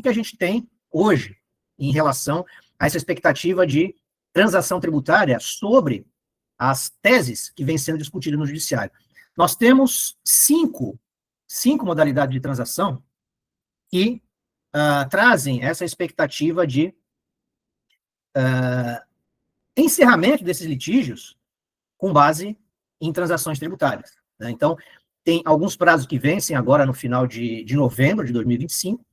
que a gente tem hoje em relação a essa expectativa de transação tributária sobre as teses que vêm sendo discutidas no judiciário? Nós temos cinco modalidades de transação que trazem essa expectativa de encerramento desses litígios com base em transações tributárias, né? Então, tem alguns prazos que vencem agora no final de novembro de 2025,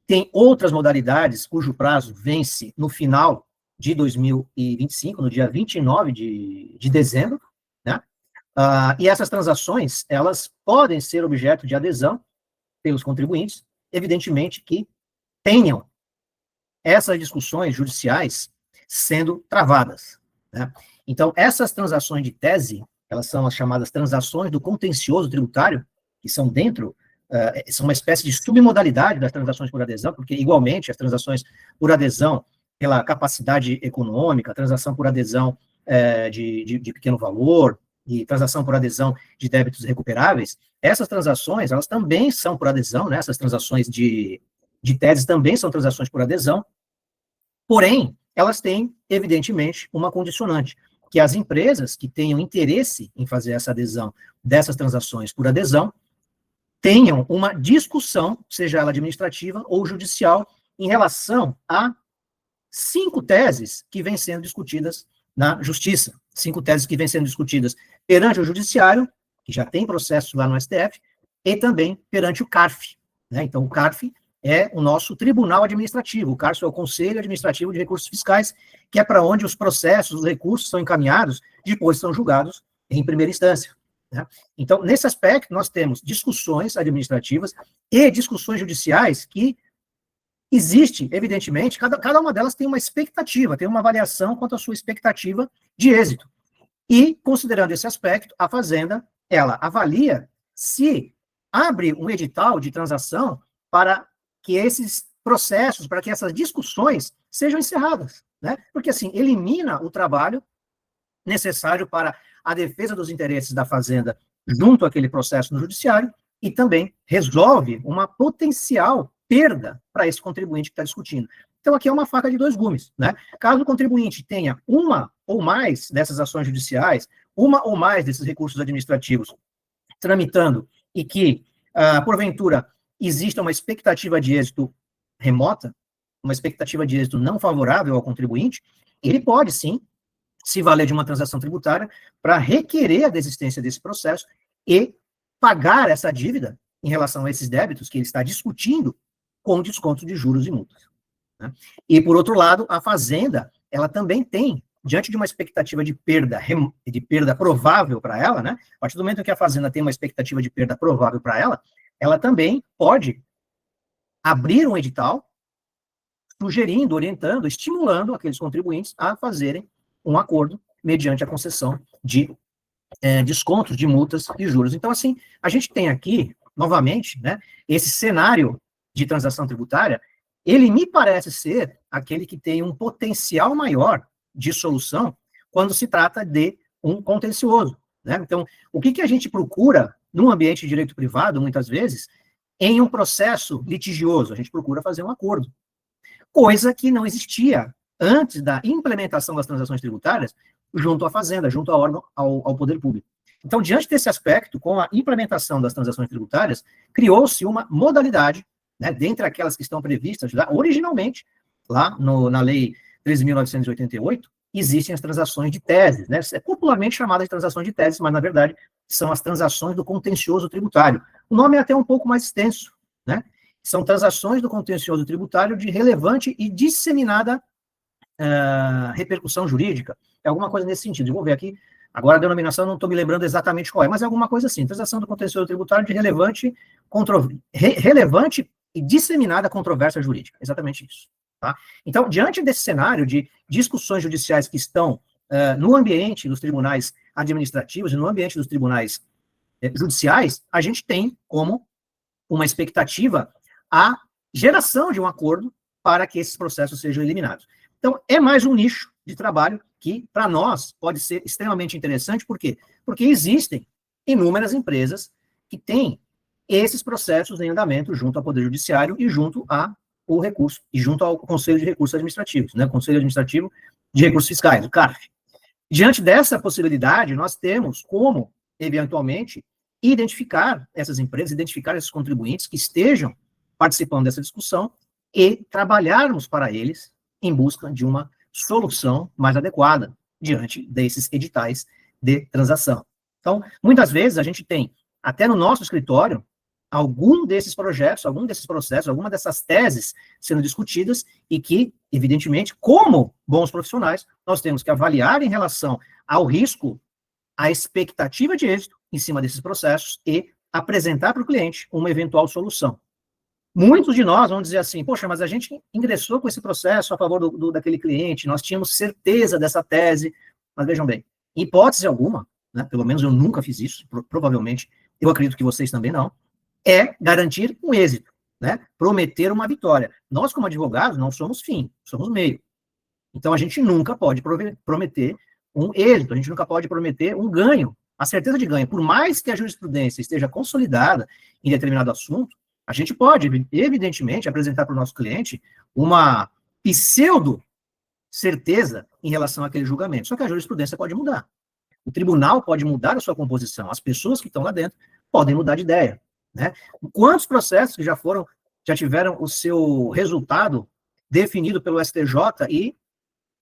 tem outras modalidades cujo prazo vence no final de 2025, no dia 29 de dezembro, né? E essas transações, elas podem ser objeto de adesão pelos contribuintes, evidentemente que tenham essas discussões judiciais sendo travadas, né? Então, essas transações de tese, elas são as chamadas transações do contencioso tributário, que são são uma espécie de submodalidade das transações por adesão, porque, igualmente, as transações por adesão pela capacidade econômica, transação por adesão de pequeno valor, e transação por adesão de débitos recuperáveis, essas transações, elas também são por adesão, né? Essas transações de teses também são transações por adesão, porém, elas têm, evidentemente, uma condicionante, que as empresas que tenham interesse em fazer essa adesão dessas transações por adesão, tenham uma discussão, seja ela administrativa ou judicial, em relação a 5 teses que vêm sendo discutidas na Justiça, 5 teses que vêm sendo discutidas perante o Judiciário, que já tem processo lá no STF, e também perante o CARF, né? Então, o CARF é o nosso tribunal administrativo, o CARF é o Conselho Administrativo de Recursos Fiscais, que é para onde os processos, os recursos são encaminhados, depois são julgados em primeira instância, né? Então, nesse aspecto, nós temos discussões administrativas e discussões judiciais que existe, evidentemente, cada uma delas tem uma expectativa, tem uma avaliação quanto à sua expectativa de êxito. E, considerando esse aspecto, a Fazenda, ela avalia se abre um edital de transação para que esses processos, para que essas discussões sejam encerradas, né? Porque, assim, elimina o trabalho necessário para a defesa dos interesses da Fazenda junto àquele processo no judiciário e também resolve uma potencial perda para esse contribuinte que está discutindo. Então, aqui é uma faca de 2 gumes, né? Caso o contribuinte tenha uma ou mais dessas ações judiciais, uma ou mais desses recursos administrativos tramitando e que, porventura, exista uma expectativa de êxito remota, uma expectativa de êxito não favorável ao contribuinte, ele pode, sim, se valer de uma transação tributária para requerer a desistência desse processo e pagar essa dívida em relação a esses débitos que ele está discutindo com desconto de juros e multas, né? E, por outro lado, a Fazenda, ela também tem, diante de uma expectativa de perda provável para ela, né? A partir do momento em que a Fazenda tem uma expectativa de perda provável para ela também pode abrir um edital sugerindo, orientando, estimulando aqueles contribuintes a fazerem um acordo mediante a concessão de descontos de multas e juros. Então, assim, a gente tem aqui, novamente, né, esse cenário de transação tributária, ele me parece ser aquele que tem um potencial maior de solução quando se trata de um contencioso, né? Então, o que a gente procura num ambiente de direito privado, muitas vezes, em um processo litigioso? A gente procura fazer um acordo, coisa que não existia antes da implementação das transações tributárias junto à Fazenda, junto ao órgão, ao poder público. Então, diante desse aspecto, com a implementação das transações tributárias, criou-se uma modalidade, né, dentre aquelas que estão previstas lá, originalmente, lá na Lei 13.988, existem as transações de teses, né, é popularmente chamada de transações de teses, mas, na verdade, são as transações do contencioso tributário. O nome é até um pouco mais extenso, né? São transações do contencioso tributário de relevante e disseminada repercussão jurídica, é alguma coisa nesse sentido. Eu vou ver aqui, agora a denominação não estou me lembrando exatamente qual é, mas é alguma coisa assim, transação do contencioso tributário de relevante e disseminada controvérsia jurídica, exatamente isso, tá? Então, diante desse cenário de discussões judiciais que estão no ambiente dos tribunais administrativos e no ambiente dos tribunais judiciais, a gente tem como uma expectativa a geração de um acordo para que esses processos sejam eliminados. Então, é mais um nicho de trabalho que, para nós, pode ser extremamente interessante. Por quê? Porque existem inúmeras empresas que têm esses processos em andamento junto ao Poder Judiciário e junto a o recurso, e junto ao Conselho de Recursos Administrativos, né, Conselho Administrativo de Recursos Fiscais, o CARF. Diante dessa possibilidade, nós temos como, eventualmente, identificar essas empresas, identificar esses contribuintes que estejam participando dessa discussão e trabalharmos para eles em busca de uma solução mais adequada diante desses editais de transação. Então, muitas vezes a gente tem, até no nosso escritório, algum desses projetos, algum desses processos, alguma dessas teses sendo discutidas e que, evidentemente, como bons profissionais, nós temos que avaliar em relação ao risco, a expectativa de êxito em cima desses processos e apresentar para o cliente uma eventual solução. Muitos de nós vão dizer assim, poxa, mas a gente ingressou com esse processo a favor daquele cliente, nós tínhamos certeza dessa tese, mas vejam bem, em hipótese alguma, né, pelo menos eu nunca fiz isso, provavelmente, eu acredito que vocês também não, é garantir um êxito, né, prometer uma vitória. Nós, como advogados, não somos fim, somos meio. Então, a gente nunca pode prometer um êxito, a gente nunca pode prometer um ganho, a certeza de ganho. Por mais que a jurisprudência esteja consolidada em determinado assunto, a gente pode, evidentemente, apresentar para o nosso cliente uma pseudo-certeza em relação àquele julgamento. Só que a jurisprudência pode mudar. O tribunal pode mudar a sua composição. As pessoas que estão lá dentro podem mudar de ideia, né? Quantos processos que já tiveram o seu resultado definido pelo STJ e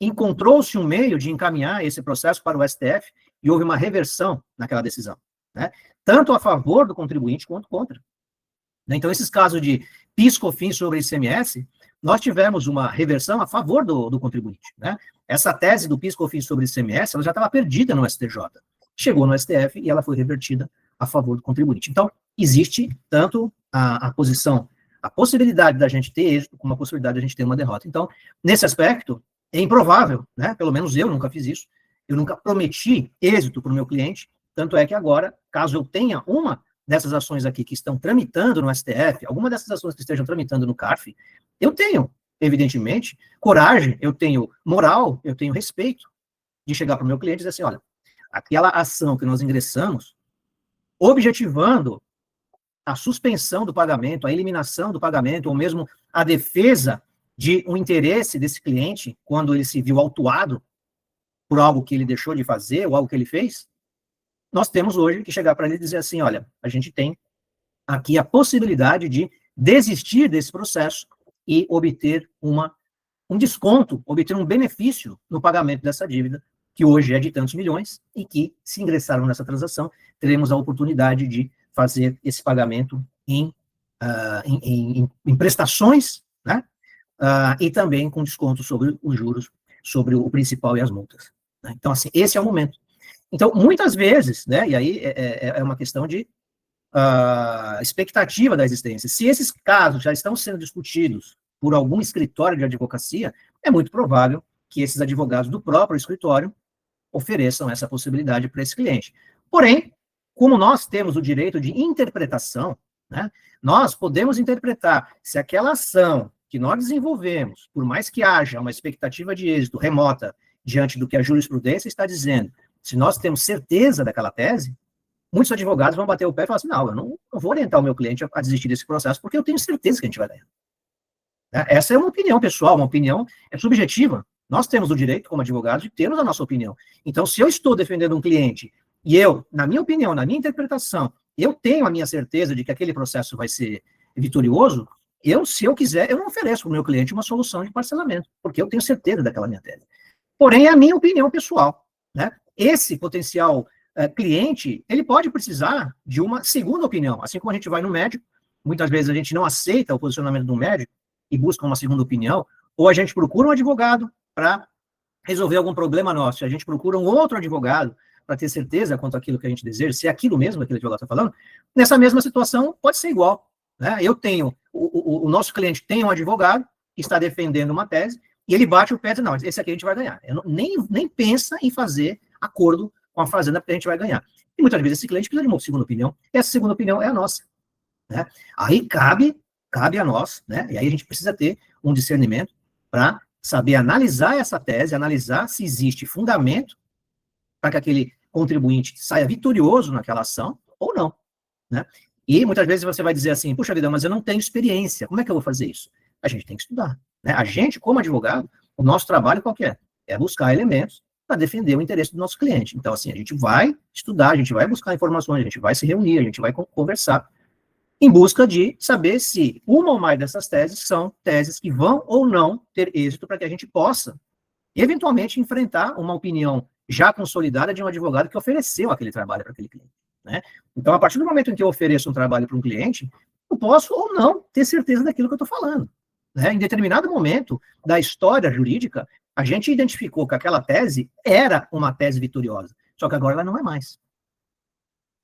encontrou-se um meio de encaminhar esse processo para o STF e houve uma reversão naquela decisão, né? Tanto a favor do contribuinte quanto contra. Então, esses casos de PIS/COFINS sobre ICMS, nós tivemos uma reversão a favor do contribuinte, né? Essa tese do PIS/COFINS sobre ICMS, ela já estava perdida no STJ. Chegou no STF e ela foi revertida a favor do contribuinte. Então, existe tanto a possibilidade da gente ter êxito, como a possibilidade da gente ter uma derrota. Então, nesse aspecto, é improvável, né? Pelo menos eu nunca fiz isso, eu nunca prometi êxito para o meu cliente, tanto é que agora, caso eu tenha uma dessas ações aqui que estão tramitando no STF, alguma dessas ações que estejam tramitando no CARF, eu tenho, evidentemente, coragem, eu tenho moral, eu tenho respeito de chegar para o meu cliente e dizer assim, olha, aquela ação que nós ingressamos, objetivando a suspensão do pagamento, a eliminação do pagamento, ou mesmo a defesa de um interesse desse cliente, quando ele se viu autuado por algo que ele deixou de fazer, ou algo que ele fez, nós temos hoje que chegar para ele e dizer assim, olha, a gente tem aqui a possibilidade de desistir desse processo e obter um desconto, obter um benefício no pagamento dessa dívida, que hoje é de tantos milhões, e que, se ingressaram nessa transação, teremos a oportunidade de fazer esse pagamento em prestações, né? E também com desconto sobre os juros, sobre o principal e as multas, né? Então, assim, esse é o momento. Então, muitas vezes, né, e aí é uma questão de expectativa da existência. Se esses casos já estão sendo discutidos por algum escritório de advocacia, é muito provável que esses advogados do próprio escritório ofereçam essa possibilidade para esse cliente. Porém, como nós temos o direito de interpretação, né, nós podemos interpretar se aquela ação que nós desenvolvemos, por mais que haja uma expectativa de êxito remota diante do que a jurisprudência está dizendo, se nós temos certeza daquela tese, muitos advogados vão bater o pé e falar assim, não, eu não vou orientar o meu cliente a desistir desse processo, porque eu tenho certeza que a gente vai ganhar. Essa é uma opinião pessoal, uma opinião subjetiva. Nós temos o direito, como advogados, de termos a nossa opinião. Então, se eu estou defendendo um cliente, e eu, na minha opinião, na minha interpretação, eu tenho a minha certeza de que aquele processo vai ser vitorioso, se eu quiser, eu não ofereço para o meu cliente uma solução de parcelamento, porque eu tenho certeza daquela minha tese. Porém, é a minha opinião pessoal, né? Esse potencial cliente, ele pode precisar de uma segunda opinião, assim como a gente vai no médico, muitas vezes a gente não aceita o posicionamento do médico e busca uma segunda opinião, ou a gente procura um advogado para resolver algum problema nosso, a gente procura um outro advogado para ter certeza quanto àquilo que a gente deseja, se é aquilo mesmo que aquele advogado está falando, nessa mesma situação pode ser igual, né? O nosso cliente tem um advogado que está defendendo uma tese, e ele bate o pé e diz, não, esse aqui a gente vai ganhar. Nem pensa em fazer acordo com a fazenda porque a gente vai ganhar. E muitas vezes esse cliente precisa de uma segunda opinião, e essa segunda opinião é a nossa, né? Aí cabe a nós, né? E aí a gente precisa ter um discernimento para saber analisar essa tese, analisar se existe fundamento para que aquele contribuinte saia vitorioso naquela ação ou não, né? E muitas vezes você vai dizer assim, puxa vida, mas eu não tenho experiência, como é que eu vou fazer isso? a gente tem que estudar. Né? A gente, como advogado, o nosso trabalho qual que é? É buscar elementos para defender o interesse do nosso cliente. Então, assim, a gente vai estudar, a gente vai buscar informações, a gente vai se reunir, a gente vai conversar, em busca de saber se uma ou mais dessas teses são teses que vão ou não ter êxito para que a gente possa, eventualmente, enfrentar uma opinião já consolidada de um advogado que ofereceu aquele trabalho para aquele cliente. Né? Então, a partir do momento em que eu ofereço um trabalho para um cliente, eu posso ou não ter certeza daquilo que eu estou falando. Né? Em determinado momento da história jurídica, a gente identificou que aquela tese era uma tese vitoriosa, só que agora ela não é mais.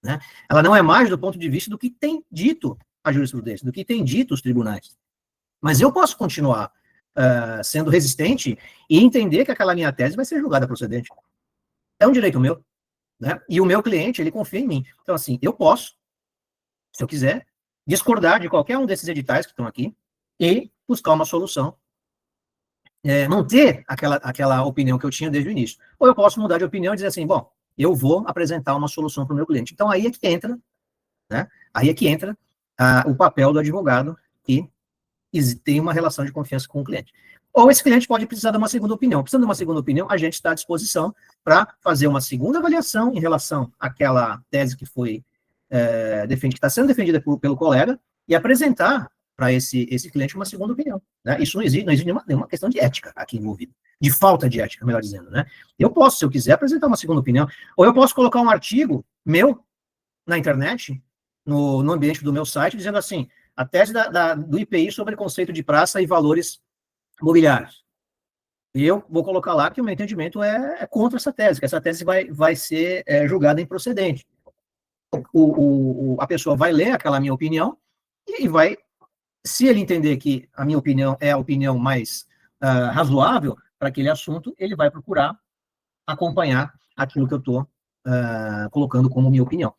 Né? Ela não é mais do ponto de vista do que tem dito a jurisprudência, do que tem dito os tribunais. Mas eu posso continuar sendo resistente e entender que aquela minha tese vai ser julgada procedente. É um direito meu. Né? E o meu cliente, ele confia em mim. Então, assim, eu posso, se eu quiser, discordar de qualquer um desses editais que estão aqui e buscar uma solução. Manter aquela opinião que eu tinha desde o início. Ou eu posso mudar de opinião e dizer assim, bom, eu vou apresentar uma solução para o meu cliente. Então, aí é que entra, né? Aí é que entra o papel do advogado que tem uma relação de confiança com o cliente. Ou esse cliente pode precisar de uma segunda opinião. Precisando de uma segunda opinião, a gente está à disposição para fazer uma segunda avaliação em relação àquela tese que foi que está sendo defendida pelo colega e apresentar para esse cliente uma segunda opinião. Né? Isso não existe nenhuma questão de ética aqui envolvida, de falta de ética, melhor dizendo. Né? Eu posso, se eu quiser, apresentar uma segunda opinião, ou eu posso colocar um artigo meu na internet, no ambiente do meu site, dizendo assim, a tese do IPI sobre conceito de praça e valores mobiliários. E eu vou colocar lá que o meu entendimento é contra essa tese, que essa tese vai ser julgada improcedente. A pessoa vai ler aquela minha opinião e vai, se ele entender que a minha opinião é a opinião mais razoável para aquele assunto, ele vai procurar acompanhar aquilo que eu estou colocando como minha opinião.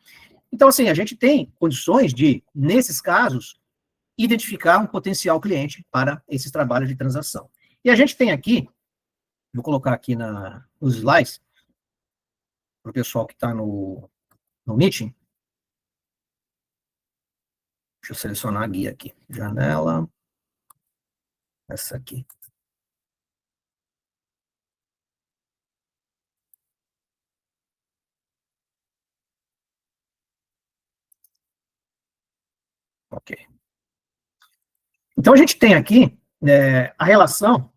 Então, assim, a gente tem condições de, nesses casos, identificar um potencial cliente para esses trabalhos de transação. E a gente tem aqui, vou colocar aqui nos slides, para o pessoal que está no meeting. Deixa eu selecionar a guia aqui. Janela. Essa aqui. Ok. Então, a gente tem aqui a relação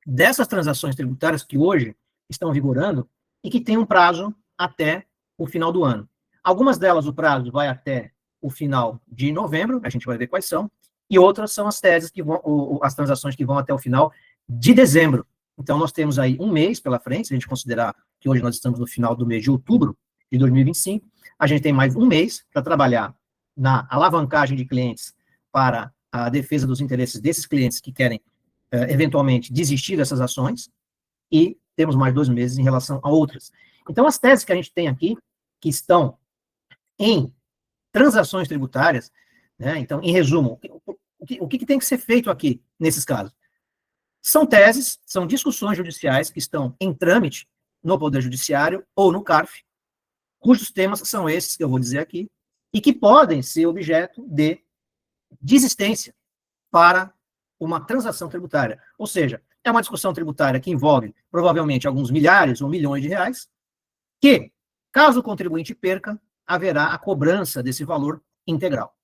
dessas transações tributárias que hoje estão vigorando e que tem um prazo até o final do ano. Algumas delas, o prazo vai até o final de novembro, a gente vai ver quais são, e outras são as teses que vão, as transações que vão até o final de dezembro. Então, nós temos aí um mês pela frente, se a gente considerar que hoje nós estamos no final do mês de outubro de 2025, a gente tem mais um mês para trabalhar na alavancagem de clientes para a defesa dos interesses desses clientes que querem, eventualmente, desistir dessas ações, e temos mais 2 meses em relação a outras. Então, as teses que a gente tem aqui, que estão em transações tributárias, né, então, em resumo, o que tem que ser feito aqui, nesses casos? São teses, são discussões judiciais que estão em trâmite no Poder Judiciário ou no CARF, cujos temas são esses que eu vou dizer aqui, e que podem ser objeto de desistência para uma transação tributária. Ou seja, é uma discussão tributária que envolve, provavelmente, alguns milhares ou milhões de reais, que, caso o contribuinte perca, haverá a cobrança desse valor integral.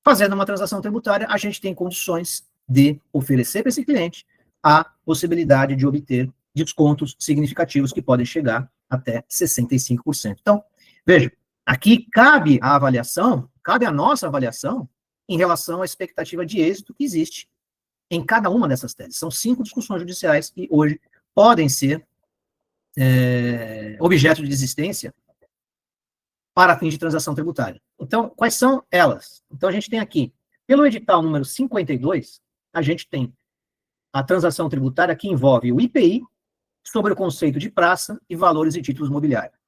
Fazendo uma transação tributária, a gente tem condições de oferecer para esse cliente a possibilidade de obter descontos significativos que podem chegar até 65%. Então, veja, aqui cabe a nossa avaliação em relação à expectativa de êxito que existe em cada uma dessas teses. São 5 discussões judiciais que hoje podem ser objeto de desistência para fins de transação tributária. Então, quais são elas? Então, a gente tem aqui, pelo edital número 52, a gente tem a transação tributária que envolve o IPI sobre o conceito de praça e valores e títulos mobiliários.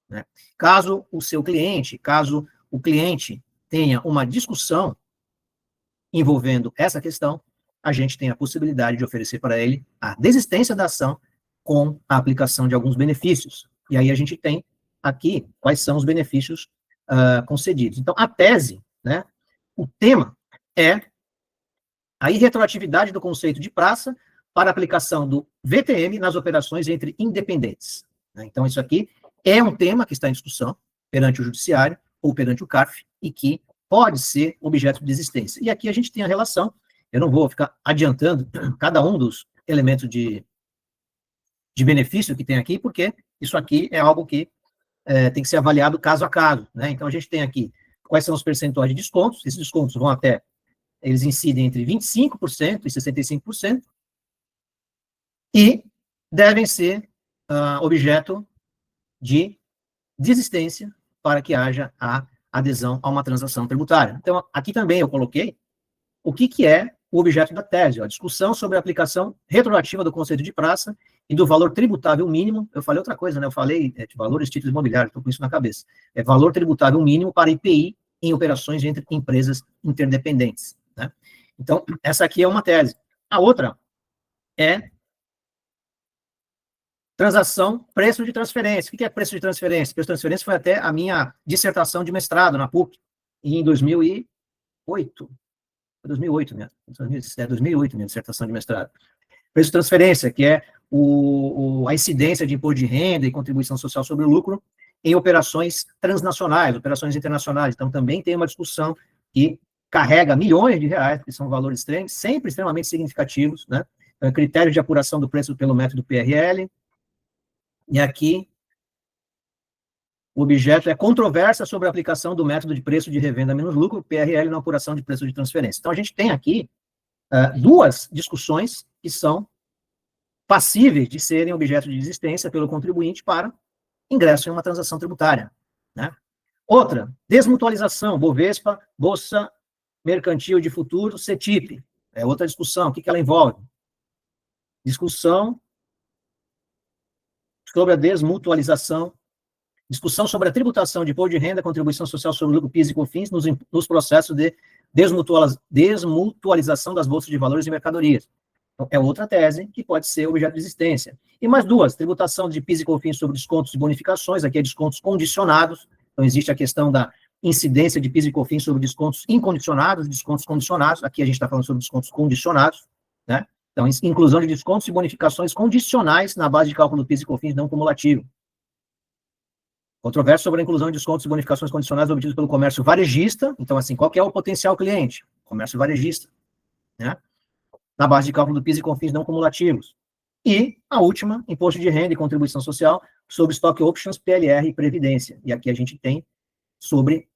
Né? Caso o cliente tenha uma discussão envolvendo essa questão, a gente tem a possibilidade de oferecer para ele a desistência da ação com a aplicação de alguns benefícios. E aí a gente tem aqui quais são os benefícios concedidos. Então, a tese, né, o tema é a irretroatividade do conceito de praça para aplicação do VTM nas operações entre independentes. Então, isso aqui é um tema que está em discussão perante o judiciário ou perante o CARF e que pode ser objeto de desistência. E aqui a gente tem a relação, eu não vou ficar adiantando cada um dos elementos de benefício que tem aqui, porque isso aqui é algo que tem que ser avaliado caso a caso, né? Então, a gente tem aqui quais são os percentuais de descontos, esses descontos vão até, eles incidem entre 25% e 65%, e devem ser objeto de desistência para que haja a adesão a uma transação tributária. Então, aqui também eu coloquei o que é o objeto da tese, a discussão sobre a aplicação retroativa do conceito de praça e do valor tributável mínimo. Eu falei outra coisa, né? Eu falei de valores títulos imobiliários, estou com isso na cabeça. É valor tributável mínimo para IPI em operações entre empresas interdependentes, né? Então, essa aqui é uma tese. A outra é transação, preço de transferência. O que é preço de transferência? Preço de transferência foi até a minha dissertação de mestrado na PUC, em 2008. 2008, minha dissertação de mestrado. Preço de transferência, que é a incidência de imposto de renda e contribuição social sobre o lucro em operações transnacionais, operações internacionais. Então, também tem uma discussão que carrega milhões de reais, que são valores sempre extremamente significativos, né? Então, critério de apuração do preço pelo método PRL. E aqui, o objeto é controvérsia sobre a aplicação do método de preço de revenda menos lucro, PRL, na apuração de preço de transferência. Então, a gente tem aqui duas discussões que são passíveis de serem objeto de desistência pelo contribuinte para ingresso em uma transação tributária, né? Outra, desmutualização, Bovespa, Bolsa Mercantil de Futuros, CETIP. É outra discussão. O que ela envolve? Discussão sobre a desmutualização, discussão sobre a tributação de imposto de renda, contribuição social sobre lucro, PIS e COFINS nos processos de desmutualização das bolsas de valores e mercadorias. Então, é outra tese que pode ser objeto de existência. E mais duas, tributação de PIS e COFINS sobre descontos e bonificações, aqui é descontos condicionados, então existe a questão da incidência de PIS e COFINS sobre descontos incondicionados, descontos condicionados, aqui a gente está falando sobre descontos condicionados, né? Então, inclusão de descontos e bonificações condicionais na base de cálculo do PIS e COFINS não cumulativo. Controvérsia sobre a inclusão de descontos e bonificações condicionais obtidos pelo comércio varejista. Então, assim, qual que é o potencial cliente? Comércio varejista, né? Na base de cálculo do PIS e COFINS não cumulativos. E a última, imposto de renda e contribuição social sobre stock options, PLR e previdência. E aqui a gente tem sobre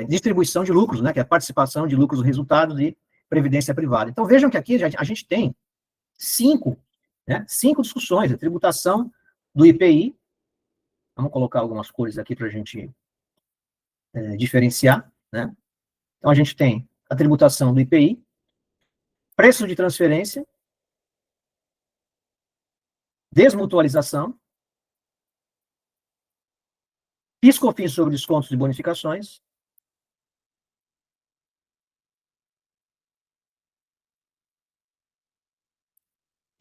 distribuição de lucros, né? Que é a participação de lucros, resultados e previdência privada. Então, vejam que aqui a gente tem cinco discussões. A tributação do IPI. Vamos colocar algumas cores aqui para a gente diferenciar, né? Então, a gente tem a tributação do IPI, preço de transferência, desmutualização, PIS/COFINS sobre descontos e bonificações,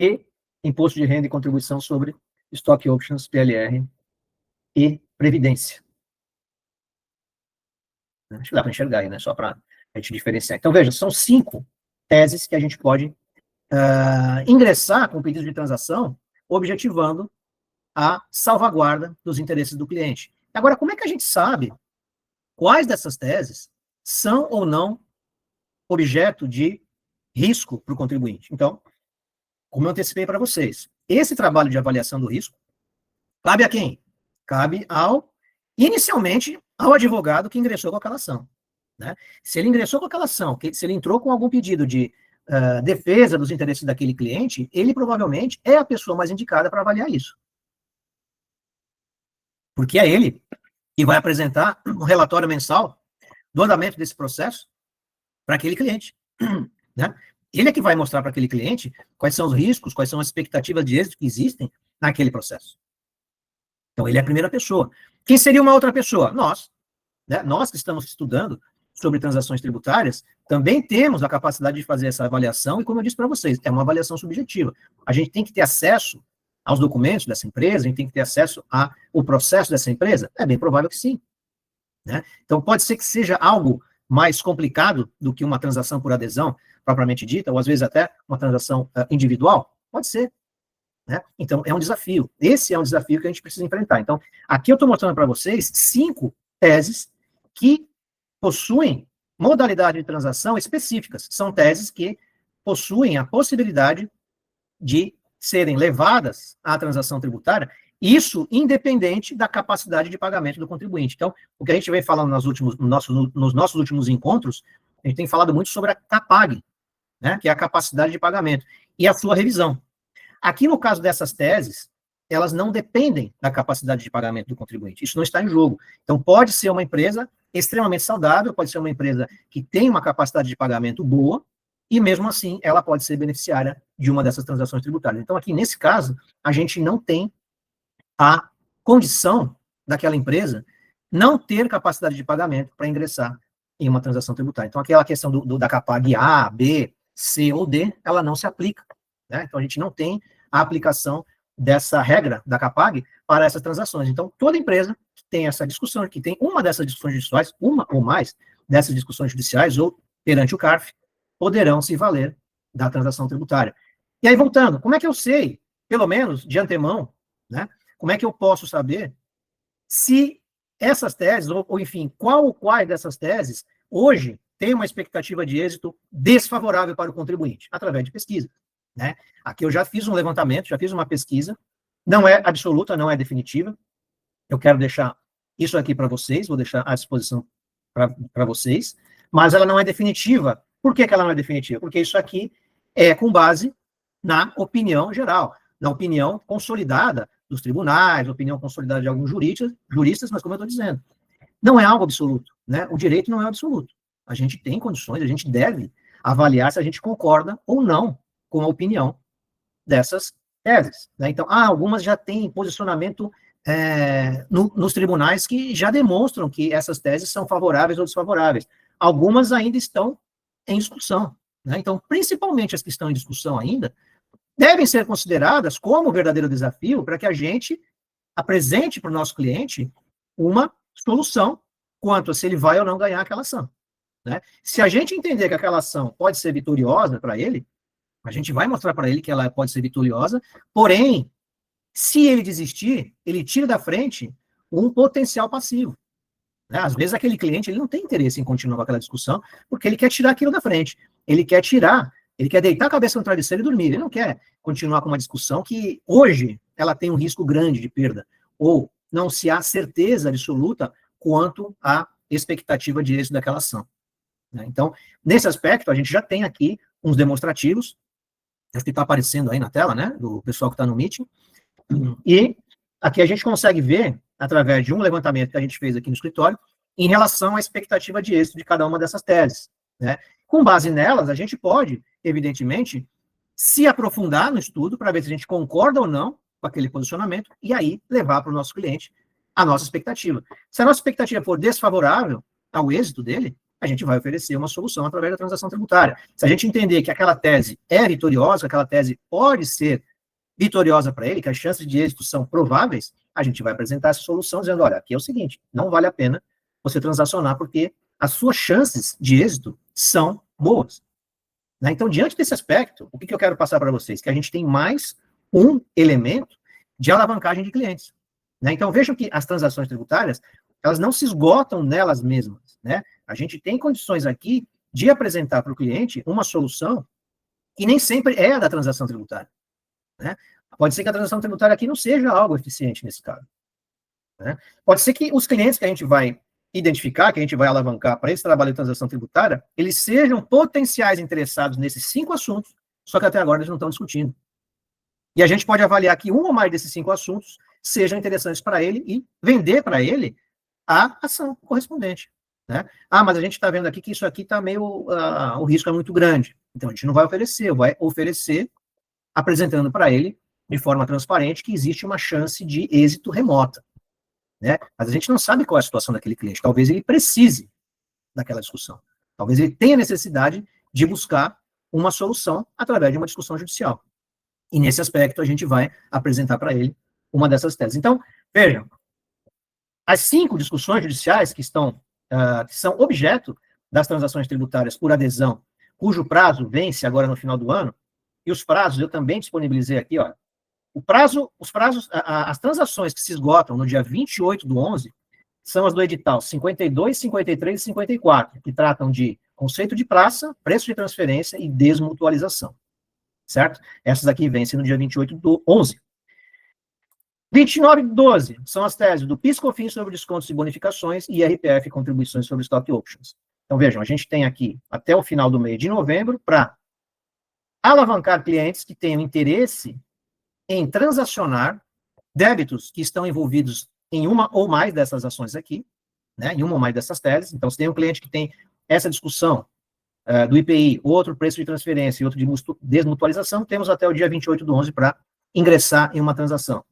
e imposto de renda e contribuição sobre stock options, PLR e previdência. Acho que dá para enxergar aí, né? Só para a gente diferenciar. Então, veja, são 5 teses que a gente pode ingressar com o pedido de transação, objetivando a salvaguarda dos interesses do cliente. Agora, como é que a gente sabe quais dessas teses são ou não objeto de risco para o contribuinte? Então, como eu antecipei para vocês, esse trabalho de avaliação do risco cabe a quem? Cabe inicialmente, ao advogado que ingressou com aquela ação, né? Se ele ingressou com aquela ação, se ele entrou com algum pedido de defesa dos interesses daquele cliente, ele provavelmente é a pessoa mais indicada para avaliar isso. Porque é ele que vai apresentar um relatório mensal do andamento desse processo para aquele cliente, né? Ele é que vai mostrar para aquele cliente quais são os riscos, quais são as expectativas de êxito que existem naquele processo. Então, ele é a primeira pessoa. Quem seria uma outra pessoa? Nós, né? Nós que estamos estudando sobre transações tributárias, também temos a capacidade de fazer essa avaliação, e como eu disse para vocês, é uma avaliação subjetiva. A gente tem que ter acesso aos documentos dessa empresa, a gente tem que ter acesso ao processo dessa empresa? É bem provável que sim, né? Então, pode ser que seja algo mais complicado do que uma transação por adesão. propriamente dita, ou às vezes até uma transação individual? Pode ser. Né? Então, é um desafio. Esse é um desafio que a gente precisa enfrentar. Então, aqui eu estou mostrando para vocês 5 teses que possuem modalidade de transação específicas. São teses que possuem a possibilidade de serem levadas à transação tributária, isso independente da capacidade de pagamento do contribuinte. Então, o que a gente vem falando nos nossos últimos encontros, a gente tem falado muito sobre a CAPAG, né, que é a capacidade de pagamento, e a sua revisão. Aqui, no caso dessas teses, elas não dependem da capacidade de pagamento do contribuinte. Isso não está em jogo. Então, pode ser uma empresa extremamente saudável, pode ser uma empresa que tem uma capacidade de pagamento boa, e mesmo assim, ela pode ser beneficiária de uma dessas transações tributárias. Então, aqui, nesse caso, a gente não tem a condição daquela empresa não ter capacidade de pagamento para ingressar em uma transação tributária. Então, aquela questão da CAPAG A, B, C ou D, ela não se aplica. Né? Então, a gente não tem a aplicação dessa regra da CAPAG para essas transações. Então, toda empresa que tem essa discussão, que tem uma dessas discussões judiciais, uma ou mais dessas discussões judiciais, ou perante o CARF, poderão se valer da transação tributária. E aí, voltando, como é que eu sei, pelo menos de antemão, né, como é que eu posso saber se essas teses, ou enfim, qual ou quais dessas teses, hoje, tem uma expectativa de êxito desfavorável para o contribuinte? Através de pesquisa. Né? Aqui eu já fiz um levantamento, já fiz uma pesquisa, não é absoluta, não é definitiva, eu quero deixar isso aqui para vocês, vou deixar à disposição para vocês, mas ela não é definitiva. Por que ela não é definitiva? Porque isso aqui é com base na opinião geral, na opinião consolidada dos tribunais, opinião consolidada de alguns juristas, mas como eu estou dizendo, não é algo absoluto, né? O direito não é absoluto. A gente tem condições, a gente deve avaliar se a gente concorda ou não com a opinião dessas teses. Né? Então, algumas já têm posicionamento nos tribunais que já demonstram que essas teses são favoráveis ou desfavoráveis. Algumas ainda estão em discussão. Né? Então, principalmente as que estão em discussão ainda, devem ser consideradas como verdadeiro desafio para que a gente apresente para o nosso cliente uma solução quanto a se ele vai ou não ganhar aquela ação. Né? Se a gente entender que aquela ação pode ser vitoriosa para ele, a gente vai mostrar para ele que ela pode ser vitoriosa, porém, se ele desistir, ele tira da frente um potencial passivo. Né? Às vezes aquele cliente ele não tem interesse em continuar com aquela discussão, porque ele quer tirar aquilo da frente. Ele quer deitar a cabeça no travesseiro e dormir. Ele não quer continuar com uma discussão que hoje ela tem um risco grande de perda, ou não se há certeza absoluta quanto à expectativa de êxito daquela ação. Né? Então, nesse aspecto, a gente já tem aqui uns demonstrativos, acho que está aparecendo aí na tela, né, do pessoal que está no meeting, e aqui a gente consegue ver, através de um levantamento que a gente fez aqui no escritório, em relação à expectativa de êxito de cada uma dessas teses. Né? Com base nelas, a gente pode, evidentemente, se aprofundar no estudo para ver se a gente concorda ou não com aquele posicionamento e aí levar para o nosso cliente a nossa expectativa. Se a nossa expectativa for desfavorável ao êxito dele, a gente vai oferecer uma solução através da transação tributária. Se a gente entender que aquela tese é vitoriosa, que aquela tese pode ser vitoriosa para ele, que as chances de êxito são prováveis, a gente vai apresentar essa solução dizendo, olha, aqui é o seguinte, não vale a pena você transacionar porque as suas chances de êxito são boas. Né? Então, diante desse aspecto, o que eu quero passar para vocês? Que a gente tem mais um elemento de alavancagem de clientes. Né? Então, vejam que as transações tributárias, elas não se esgotam nelas mesmas. Né? A gente tem condições aqui de apresentar para o cliente uma solução que nem sempre é a da transação tributária. Né? Pode ser que a transação tributária aqui não seja algo eficiente nesse caso. Né? Pode ser que os clientes que a gente vai identificar, que a gente vai alavancar para esse trabalho de transação tributária, eles sejam potenciais interessados nesses 5 assuntos, só que até agora eles não estão discutindo. E a gente pode avaliar que um ou mais desses 5 assuntos sejam interessantes para ele e vender para ele a ação correspondente. Né? Mas a gente está vendo aqui que isso aqui está meio... o risco é muito grande. Então a gente não vai oferecer, vai oferecer apresentando para ele, de forma transparente, que existe uma chance de êxito remota. Né? Mas a gente não sabe qual é a situação daquele cliente. Talvez ele precise daquela discussão. Talvez ele tenha necessidade de buscar uma solução através de uma discussão judicial. E nesse aspecto a gente vai apresentar para ele uma dessas teses. Então, vejam, as 5 discussões judiciais que são objeto das transações tributárias por adesão cujo prazo vence agora no final do ano, e os prazos eu também disponibilizei aqui, ó. As transações que se esgotam no dia 28/11 são as do edital 52, 53 e 54, que tratam de conceito de praça, preço de transferência e desmutualização, certo? Essas aqui vencem no dia 28/11. 29/12 são as teses do PIS/COFINS sobre descontos e bonificações e IRPF contribuições sobre stock options. Então, vejam, a gente tem aqui até o final do mês de novembro para alavancar clientes que tenham interesse em transacionar débitos que estão envolvidos em uma ou mais dessas ações aqui, né, em uma ou mais dessas teses. Então, se tem um cliente que tem essa discussão do IPI, outro preço de transferência e outro de desmutualização, temos até o dia 28/11 para ingressar em uma transação.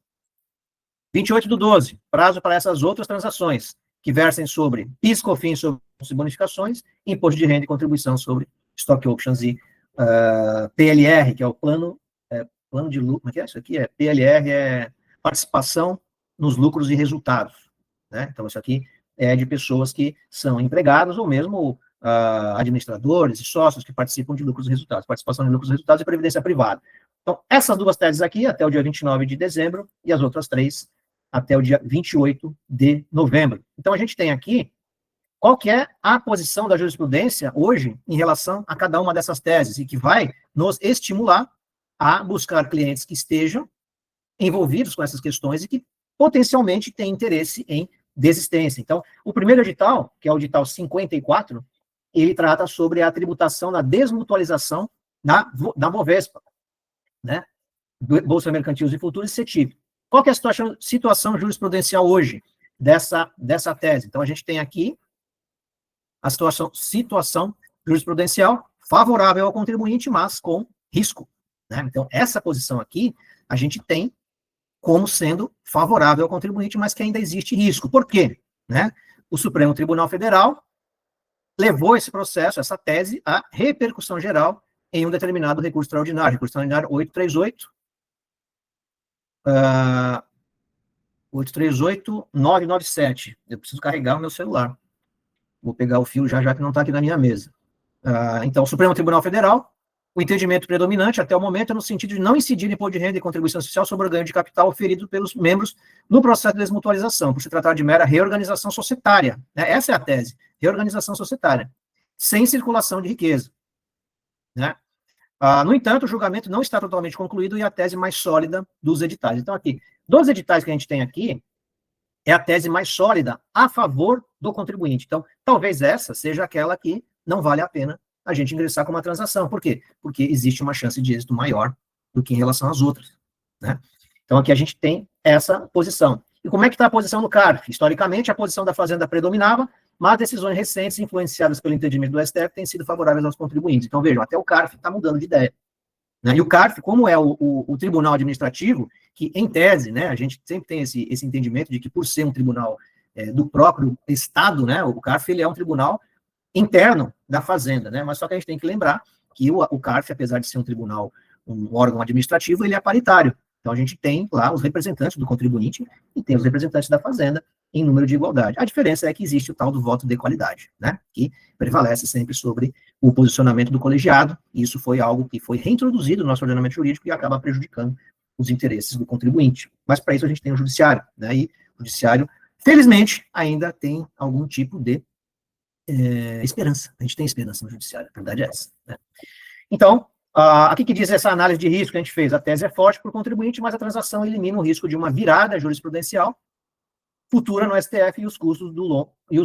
28/12, prazo para essas outras transações, que versem sobre PIS/COFINS sobre bonificações, imposto de renda e contribuição sobre stock options e PLR, que é o plano de lucro, como é que é isso aqui? PLR é participação nos lucros e resultados, né? Então, isso aqui é de pessoas que são empregados ou mesmo administradores e sócios que participam de lucros e resultados, participação de lucros e resultados e previdência privada. Então, essas duas teses aqui, até o dia 29 de dezembro, e as outras três, até o dia 28 de novembro. Então, a gente tem aqui qual que é a posição da jurisprudência hoje em relação a cada uma dessas teses, e que vai nos estimular a buscar clientes que estejam envolvidos com essas questões e que potencialmente têm interesse em desistência. Então, o primeiro edital, que é o edital 54, ele trata sobre a tributação da desmutualização da Bovespa, né? Bolsa Mercantil e Futuros e CETIP. Qual que é a situação jurisprudencial hoje dessa tese? Então, a gente tem aqui a situação jurisprudencial favorável ao contribuinte, mas com risco, né? Então, essa posição aqui, a gente tem como sendo favorável ao contribuinte, mas que ainda existe risco. Por quê? Né? O Supremo Tribunal Federal levou esse processo, essa tese, à repercussão geral em um determinado recurso extraordinário, recurso extraordinário 838-997. Eu preciso carregar o meu celular. Vou pegar o fio já que não está aqui na minha mesa. Então, o Supremo Tribunal Federal, o entendimento predominante até o momento é no sentido de não incidir em imposto de renda e contribuição social sobre o ganho de capital oferido pelos membros no processo de desmutualização, por se tratar de mera reorganização societária, né? Essa é a tese, reorganização societária, sem circulação de riqueza, né? No entanto, o julgamento não está totalmente concluído e a tese mais sólida dos editais. Então, aqui, dos editais que a gente tem aqui, é a tese mais sólida a favor do contribuinte. Então, talvez essa seja aquela que não vale a pena a gente ingressar com uma transação. Por quê? Porque existe uma chance de êxito maior do que em relação às outras, né? Então, aqui a gente tem essa posição. E como é que está a posição do CARF? Historicamente, a posição da Fazenda predominava, mas decisões recentes, influenciadas pelo entendimento do STF, têm sido favoráveis aos contribuintes. Então, vejam, até o CARF está mudando de ideia, né? E o CARF, como é o tribunal administrativo, que, em tese, né, a gente sempre tem esse entendimento de que, por ser um tribunal do próprio Estado, né, o CARF ele é um tribunal interno da Fazenda, né? Mas só que a gente tem que lembrar que o CARF, apesar de ser um tribunal, um órgão administrativo, ele é paritário. Então, a gente tem lá os representantes do contribuinte e tem os representantes da Fazenda em número de igualdade. A diferença é que existe o tal do voto de qualidade, né? Que prevalece sempre sobre o posicionamento do colegiado, e isso foi algo que foi reintroduzido no nosso ordenamento jurídico e acaba prejudicando os interesses do contribuinte. Mas, para isso, a gente tem o judiciário, né? E o judiciário, felizmente, ainda tem algum tipo de esperança. A gente tem esperança no judiciário, a verdade é essa, né? Então, aqui que diz essa análise de risco que a gente fez, a tese é forte para o contribuinte, mas a transação elimina o risco de uma virada jurisprudencial futura no STF e os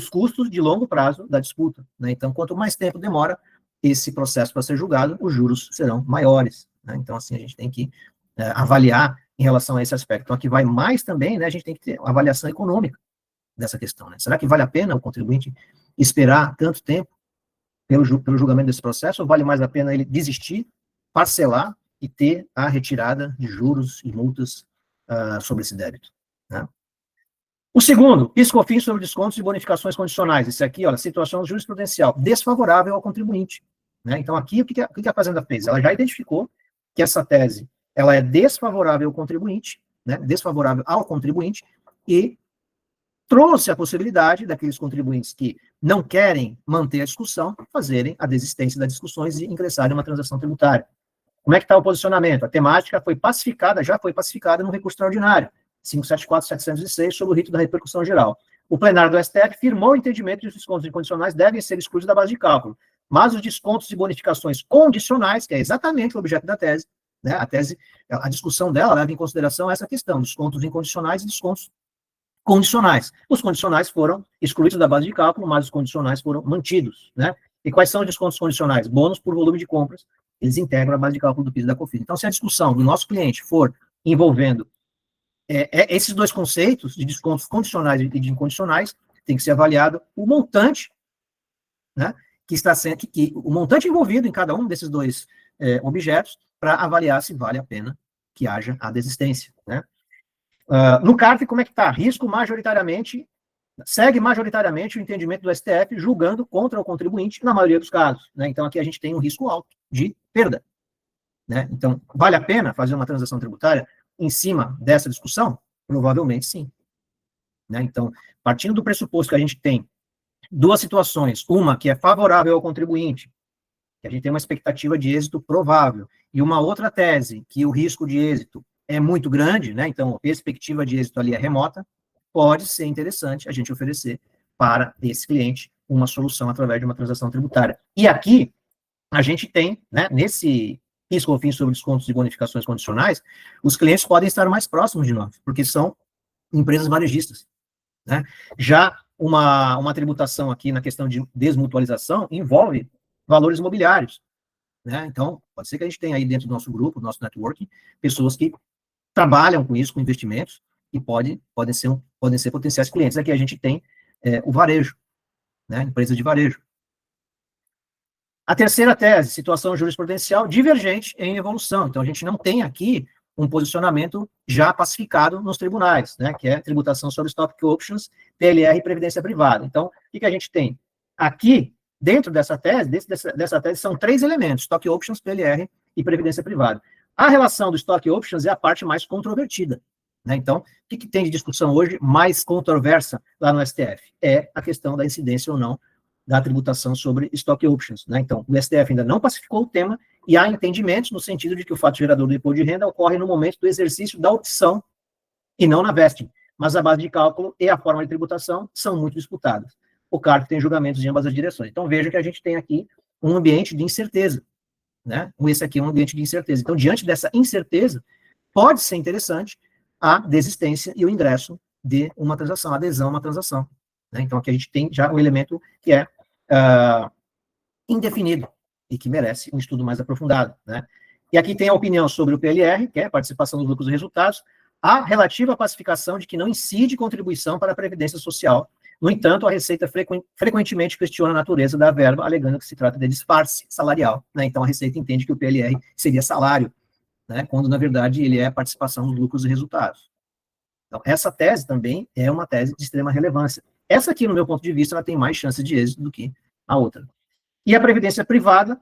custos de longo prazo da disputa, né? Então, quanto mais tempo demora esse processo para ser julgado, os juros serão maiores, né? Então, assim, a gente tem que avaliar em relação a esse aspecto. Então, aqui vai mais também, né? A gente tem que ter uma avaliação econômica dessa questão, né? Será que vale a pena o contribuinte esperar tanto tempo pelo julgamento desse processo, ou vale mais a pena ele desistir, parcelar e ter a retirada de juros e multas sobre esse débito, né? O segundo, PIS/COFINS sobre descontos e bonificações condicionais. Esse aqui, olha, situação jurisprudencial desfavorável ao contribuinte, né? Então, aqui, o que a Fazenda fez? Ela já identificou que essa tese ela é desfavorável ao contribuinte, né? Desfavorável ao contribuinte, e trouxe a possibilidade daqueles contribuintes que não querem manter a discussão fazerem a desistência das discussões e ingressarem em uma transação tributária. Como é que está o posicionamento? A temática foi pacificada, já foi pacificada no recurso extraordinário, 574.706, sobre o rito da repercussão geral. O plenário do STF firmou o entendimento de que os descontos incondicionais devem ser excluídos da base de cálculo, mas os descontos e bonificações condicionais, que é exatamente o objeto da tese, né, a discussão dela leva em consideração essa questão, descontos incondicionais e descontos condicionais. Os condicionais foram excluídos da base de cálculo, mas os condicionais foram mantidos, né? E quais são os descontos condicionais? Bônus por volume de compras, eles integram a base de cálculo do PIS e da COFINS. Então, se a discussão do nosso cliente for envolvendo esses dois conceitos, de descontos condicionais e de incondicionais, tem que ser avaliado o montante, né, que está sendo, o montante envolvido em cada um desses dois objetos, para avaliar se vale a pena que haja a desistência, né? No CARF, como é que está? Risco majoritariamente, segue majoritariamente o entendimento do STF, julgando contra o contribuinte na maioria dos casos, né? Então, aqui a gente tem um risco alto de perda, né? Então, vale a pena fazer uma transação tributária em cima dessa discussão? Provavelmente sim, né? Então, partindo do pressuposto que a gente tem duas situações, uma que é favorável ao contribuinte, que a gente tem uma expectativa de êxito provável, e uma outra tese, que o risco de êxito é muito grande, né? Então, a perspectiva de êxito ali é remota, pode ser interessante a gente oferecer para esse cliente uma solução através de uma transação tributária. E aqui, a gente tem, né, nesse PIS/COFINS sobre descontos e bonificações condicionais, os clientes podem estar mais próximos de nós, porque são empresas varejistas, né? Já uma tributação aqui na questão de desmutualização envolve valores imobiliários, né? Então, pode ser que a gente tenha aí dentro do nosso grupo, do nosso networking, pessoas que trabalham com isso, com investimentos, e podem ser potenciais clientes. Aqui a gente tem o varejo, né? Empresa de varejo. A terceira tese, situação jurisprudencial divergente em evolução. Então, a gente não tem aqui um posicionamento já pacificado nos tribunais, né, que é tributação sobre stock options, PLR e previdência privada. Então, o que a gente tem? Aqui, dentro dessa tese, são três elementos, stock options, PLR e previdência privada. A relação do stock options é a parte mais controvertida, né? Então, o que tem de discussão hoje mais controversa lá no STF? É a questão da incidência ou não da tributação sobre stock options, né? Então, o STF ainda não pacificou o tema e há entendimentos no sentido de que o fato gerador do imposto de renda ocorre no momento do exercício da opção e não na vesting, mas a base de cálculo e a forma de tributação são muito disputadas. O CARF tem julgamentos em ambas as direções. Então, veja que a gente tem aqui um ambiente de incerteza, né? Esse aqui é um ambiente de incerteza. Então, diante dessa incerteza, pode ser interessante a desistência e o ingresso de uma transação, a adesão a uma transação, né? Então, aqui a gente tem já um elemento que é indefinido e que merece um estudo mais aprofundado, né? E aqui tem a opinião sobre o PLR, que é a participação dos lucros e resultados, a relativa pacificação de que não incide contribuição para a Previdência Social. No entanto, a Receita frequentemente questiona a natureza da verba, alegando que se trata de disfarce salarial, né? Então, a Receita entende que o PLR seria salário, né? Quando, na verdade, ele é a participação dos lucros e resultados. Então, essa tese também é uma tese de extrema relevância. Essa aqui, no meu ponto de vista, ela tem mais chances de êxito do que a outra. E a previdência privada,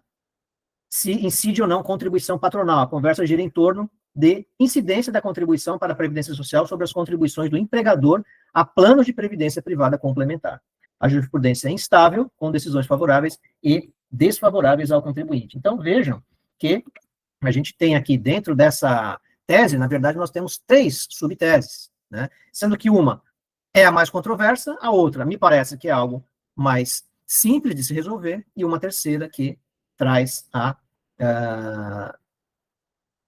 se incide ou não contribuição patronal. A conversa gira em torno de incidência da contribuição para a Previdência Social sobre as contribuições do empregador a planos de previdência privada complementar. A jurisprudência é instável, com decisões favoráveis e desfavoráveis ao contribuinte. Então, vejam que a gente tem aqui dentro dessa tese, na verdade, nós temos três subteses, né? Sendo que uma é a mais controversa, a outra me parece que é algo mais simples de se resolver, e uma terceira que traz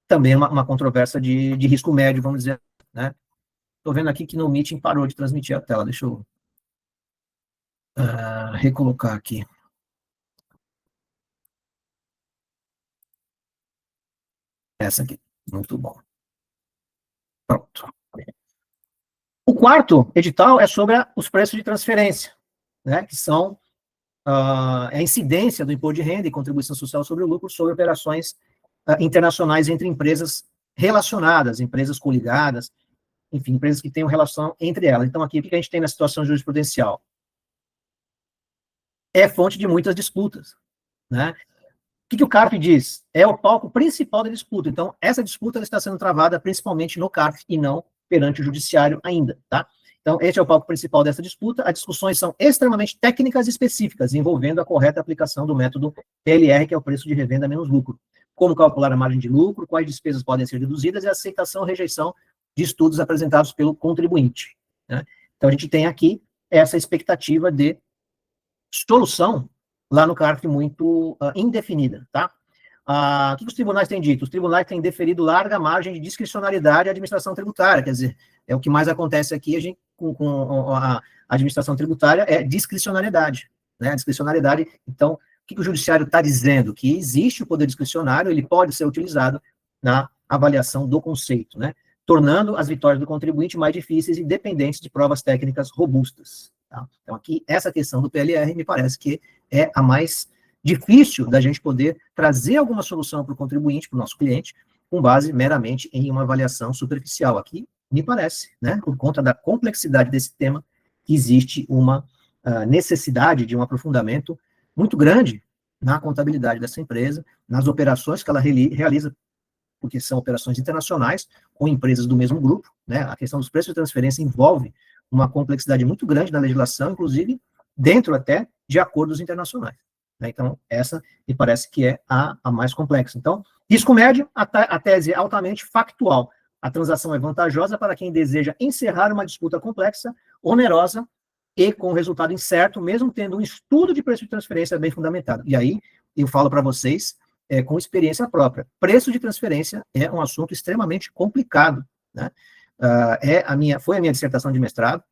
também uma controvérsia de risco médio, vamos dizer, né? Estou vendo aqui que no Meeting parou de transmitir a tela, deixa eu recolocar aqui. Essa aqui, muito bom. Pronto. O quarto edital é sobre os preços de transferência, né, que são a incidência do imposto de renda e contribuição social sobre o lucro sobre operações internacionais entre empresas relacionadas, empresas coligadas, enfim, empresas que tenham relação entre elas. Então, aqui, o que a gente tem na situação jurisprudencial? É fonte de muitas disputas, né? O que o CARF diz? É o palco principal da disputa. Então, essa disputa está sendo travada principalmente no CARF e não perante o judiciário ainda, tá? Então, este é o palco principal dessa disputa. As discussões são extremamente técnicas e específicas, envolvendo a correta aplicação do método PLR, que é o preço de revenda menos lucro. Como calcular a margem de lucro, quais despesas podem ser reduzidas e a aceitação ou rejeição de estudos apresentados pelo contribuinte. Né? Então, a gente tem aqui essa expectativa de solução lá no CARF muito indefinida, tá? O que os tribunais têm dito? Os tribunais têm deferido larga margem de discricionariedade à administração tributária, quer dizer, é o que mais acontece aqui, a gente, com a administração tributária, é discricionariedade, né? A discricionariedade, então, o que o judiciário está dizendo? Que existe o poder discricionário, ele pode ser utilizado na avaliação do conceito, né? Tornando as vitórias do contribuinte mais difíceis e dependentes de provas técnicas robustas. Tá? Então, aqui, essa questão do PLR me parece que é a mais difícil da gente poder trazer alguma solução para o contribuinte, para o nosso cliente, com base meramente em uma avaliação superficial. Aqui, me parece, né, por conta da complexidade desse tema, que existe uma necessidade de um aprofundamento muito grande na contabilidade dessa empresa, nas operações que ela realiza, porque são operações internacionais, com empresas do mesmo grupo, né, a questão dos preços de transferência envolve uma complexidade muito grande na legislação, inclusive dentro até de acordos internacionais. Né? Então, essa me parece que é a mais complexa. Então, risco médio, a tese é altamente factual. A transação é vantajosa para quem deseja encerrar uma disputa complexa, onerosa e com resultado incerto, mesmo tendo um estudo de preço de transferência bem fundamentado. E aí, eu falo para vocês, com experiência própria. Preço de transferência é um assunto extremamente complicado, né? Foi a minha dissertação de mestrado.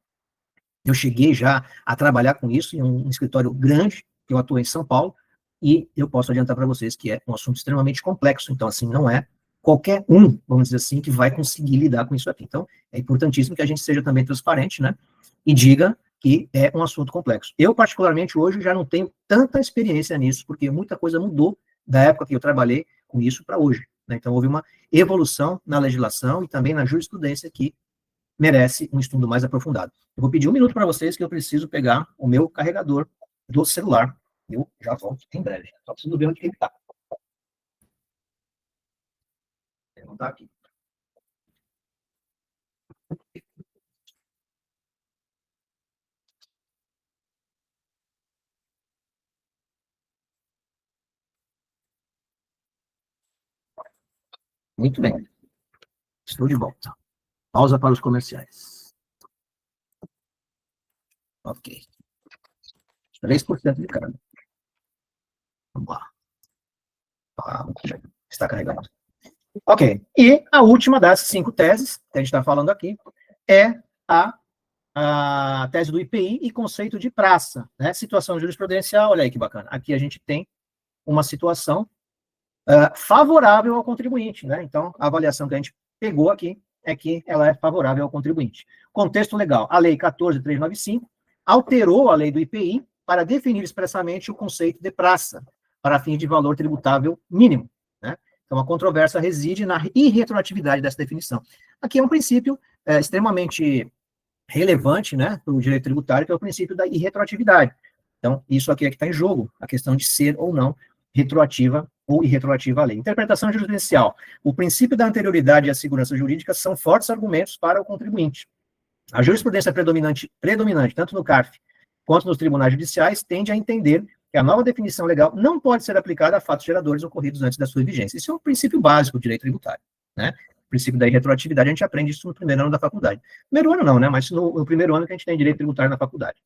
Eu cheguei já a trabalhar com isso em um escritório grande, que eu atuei em São Paulo, e eu posso adiantar para vocês que é um assunto extremamente complexo. Então, assim, não é qualquer um, vamos dizer assim, que vai conseguir lidar com isso aqui. Então, é importantíssimo que a gente seja também transparente, né? E diga que é um assunto complexo. Eu, particularmente, hoje já não tenho tanta experiência nisso, porque muita coisa mudou da época que eu trabalhei com isso para hoje. Né? Então, houve uma evolução na legislação e também na jurisprudência que merece um estudo mais aprofundado. Eu vou pedir um minuto para vocês que eu preciso pegar o meu carregador do celular. Eu já volto em breve. Só preciso ver onde ele está. Ele não está aqui. Muito bem. Estou de volta. Pausa para os comerciais. Ok. 3% de carga. Vamos lá. Está carregado. Ok. E a última das 5 teses que a gente está falando aqui é a tese do IPI e conceito de praça. Né? Situação jurisprudencial, olha aí que bacana. Aqui a gente tem uma situação favorável ao contribuinte. Né? Então, a avaliação que a gente pegou aqui é que ela é favorável ao contribuinte. Contexto legal. A Lei 14.395 alterou a lei do IPI para definir expressamente o conceito de praça, para fins de valor tributável mínimo. Né? Então, a controvérsia reside na irretroatividade dessa definição. Aqui é um princípio extremamente relevante, né, para o direito tributário, que é o princípio da irretroatividade. Então, isso aqui é que está em jogo, a questão de ser ou não retroativa ou irretroativa à lei. Interpretação jurisprudencial. O princípio da anterioridade e a segurança jurídica são fortes argumentos para o contribuinte. A jurisprudência predominante tanto no CARF quanto nos tribunais judiciais, tende a entender que a nova definição legal não pode ser aplicada a fatos geradores ocorridos antes da sua vigência. Isso é um princípio básico do direito tributário, né? O princípio da irretroatividade, a gente aprende isso no primeiro ano da faculdade. Primeiro ano não, né? Mas no primeiro ano que a gente tem direito tributário na faculdade.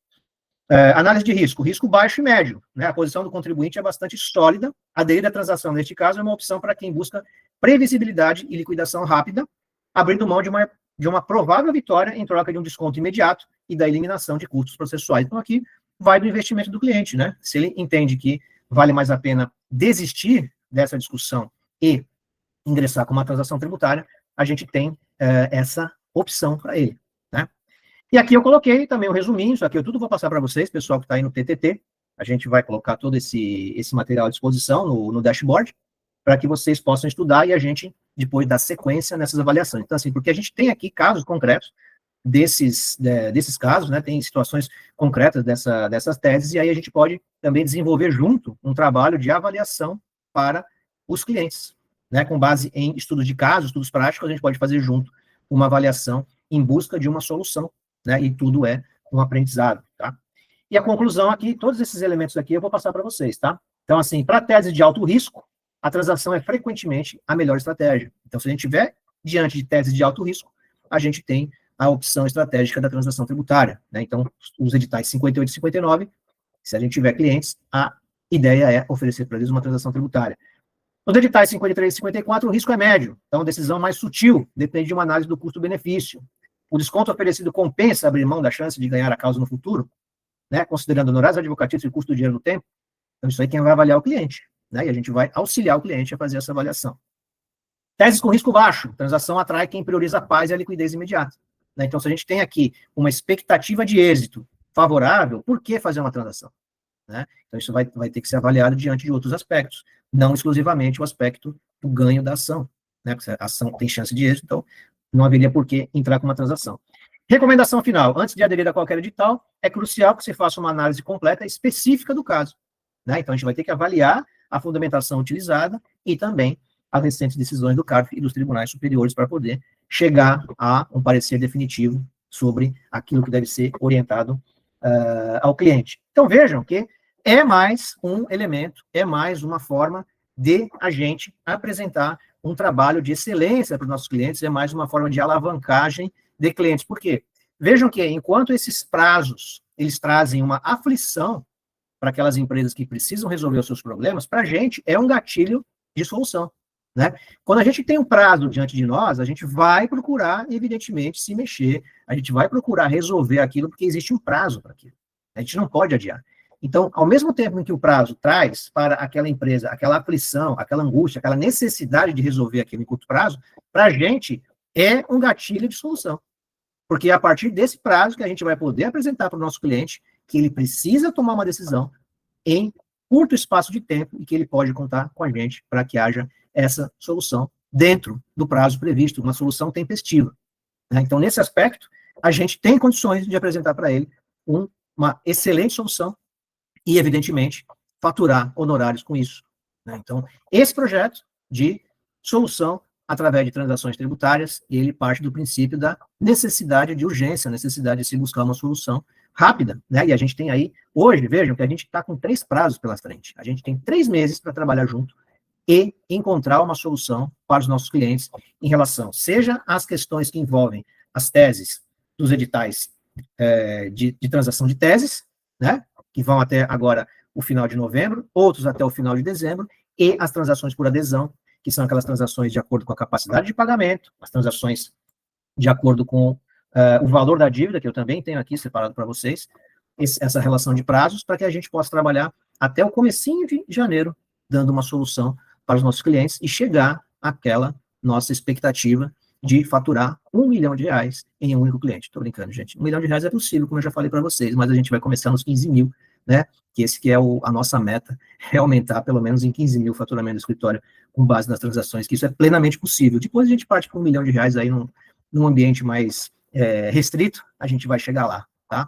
Análise de risco baixo e médio, né? A posição do contribuinte é bastante sólida. Aderir à transação, neste caso, é uma opção para quem busca previsibilidade e liquidação rápida, abrindo mão de uma provável vitória em troca de um desconto imediato e da eliminação de custos processuais. Então, aqui vai do investimento do cliente, né? Se ele entende que vale mais a pena desistir dessa discussão e ingressar com uma transação tributária, a gente tem essa opção para ele, né? E aqui eu coloquei também um resuminho, isso aqui eu tudo vou passar para vocês, pessoal que está aí no TTT, a gente vai colocar todo esse material à disposição no dashboard, para que vocês possam estudar e a gente depois dar sequência nessas avaliações. Então, assim, porque a gente tem aqui casos concretos desses casos, né, tem situações concretas dessas teses, e aí a gente pode também desenvolver junto um trabalho de avaliação para os clientes, né, com base em estudos de casos, estudos práticos, a gente pode fazer junto uma avaliação em busca de uma solução né? E tudo é um aprendizado, tá? E a conclusão aqui, todos esses elementos aqui eu vou passar para vocês, tá? Então, assim, para tese de alto risco, a transação é frequentemente a melhor estratégia. Então, se a gente tiver diante de tese de alto risco, a gente tem a opção estratégica da transação tributária, né? Então, os editais 58 e 59, se a gente tiver clientes, a ideia é oferecer para eles uma transação tributária. Nos editais 53 e 54, o risco é médio, então a decisão mais sutil, depende de uma análise do custo-benefício. O desconto oferecido compensa abrir mão da chance de ganhar a causa no futuro, né, considerando honorários advocatícios e custo do dinheiro no tempo. Então, isso aí quem vai avaliar é o cliente, né, e a gente vai auxiliar o cliente a fazer essa avaliação. Teses com risco baixo, transação atrai quem prioriza a paz e a liquidez imediata. Né? Então, se a gente tem aqui uma expectativa de êxito favorável, por que fazer uma transação? Né? Então, isso vai ter que ser avaliado diante de outros aspectos, não exclusivamente o aspecto do ganho da ação. Né? Porque a ação tem chance de êxito, então não haveria por que entrar com uma transação. Recomendação final: antes de aderir a qualquer edital, é crucial que você faça uma análise completa e específica do caso. Né? Então, a gente vai ter que avaliar a fundamentação utilizada e também as recentes decisões do CARF e dos tribunais superiores para poder chegar a um parecer definitivo sobre aquilo que deve ser orientado ao cliente. Então, vejam que é mais um elemento, é mais uma forma de a gente apresentar um trabalho de excelência para os nossos clientes, é mais uma forma de alavancagem de clientes. Por quê? Vejam que, enquanto esses prazos, eles trazem uma aflição para aquelas empresas que precisam resolver os seus problemas, para a gente é um gatilho de solução. Né? Quando a gente tem um prazo diante de nós, a gente vai procurar, evidentemente, se mexer, a gente vai procurar resolver aquilo, porque existe um prazo para aquilo. A gente não pode adiar. Então, ao mesmo tempo em que o prazo traz para aquela empresa aquela aflição, aquela angústia, aquela necessidade de resolver aquilo em curto prazo, para a gente é um gatilho de solução. Porque é a partir desse prazo que a gente vai poder apresentar para o nosso cliente que ele precisa tomar uma decisão em curto espaço de tempo e que ele pode contar com a gente para que haja essa solução dentro do prazo previsto, uma solução tempestiva. Né? Então, nesse aspecto, a gente tem condições de apresentar para ele uma excelente solução e, evidentemente, faturar honorários com isso. Né? Então, esse projeto de solução através de transações tributárias, ele parte do princípio da necessidade de urgência, necessidade de se buscar uma solução rápida, né? E a gente tem aí, hoje, vejam que a gente está com 3 prazos pela frente. A gente tem 3 meses para trabalhar junto e encontrar uma solução para os nossos clientes em relação, seja às questões que envolvem as teses dos editais de transação de teses, né, que vão até agora o final de novembro, outros até o final de dezembro, e as transações por adesão, que são aquelas transações de acordo com a capacidade de pagamento, as transações de acordo com o valor da dívida, que eu também tenho aqui separado para vocês, essa relação de prazos, para que a gente possa trabalhar até o comecinho de janeiro, dando uma solução para os nossos clientes e chegar àquela nossa expectativa de faturar R$1 milhão em um único cliente. Estou brincando, gente. R$1 milhão é possível, como eu já falei para vocês, mas a gente vai começar nos 15 mil, né? Que esse que é a nossa meta, é aumentar pelo menos em 15 mil o faturamento do escritório com base nas transações, que isso é plenamente possível. Depois a gente parte para R$1 milhão aí num ambiente mais restrito, a gente vai chegar lá, tá?